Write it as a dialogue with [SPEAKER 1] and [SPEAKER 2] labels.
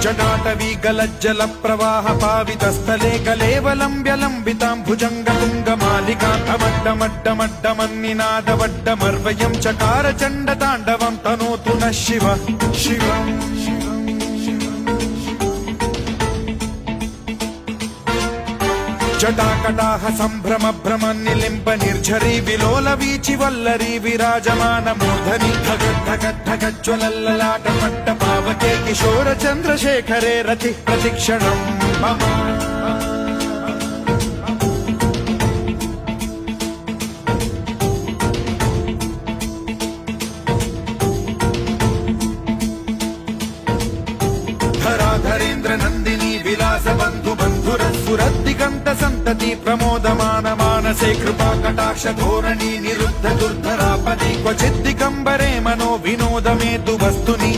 [SPEAKER 1] जटाटवी गलज्जल प्रवाह पावितस्थले कलेवलम्ब्य लम्बितां भुजङ्गतुङ्गमालिकान्तमड्डमड्डमड्डमन्निनादवड्डमर्वयं चकार चण्डताण्डवं तनोतु नः शिव शिवम् जटाकटाह सम्भ्रम भ्रम निलिम्ब निर्झरी विलोल वीचि वल्लरी विराजमान मूर्धनि धगद्धगद्धगज्ज्वलल्ललाट पट्ट पावके किशोर चन्द्रशेखरे रति प्रतिक्षणम् मम धराधरेन्द्र नन्दिनी विलास बन्धु बन्धुरस्फुरद्दिगन्त सन्तति प्रमोदमान मानसे कृपा कटाक्ष धोरणी निरुद्ध दुर्धरापदि क्वचिद्दिगम्बरे मनो विनोदमेतु वस्तुनि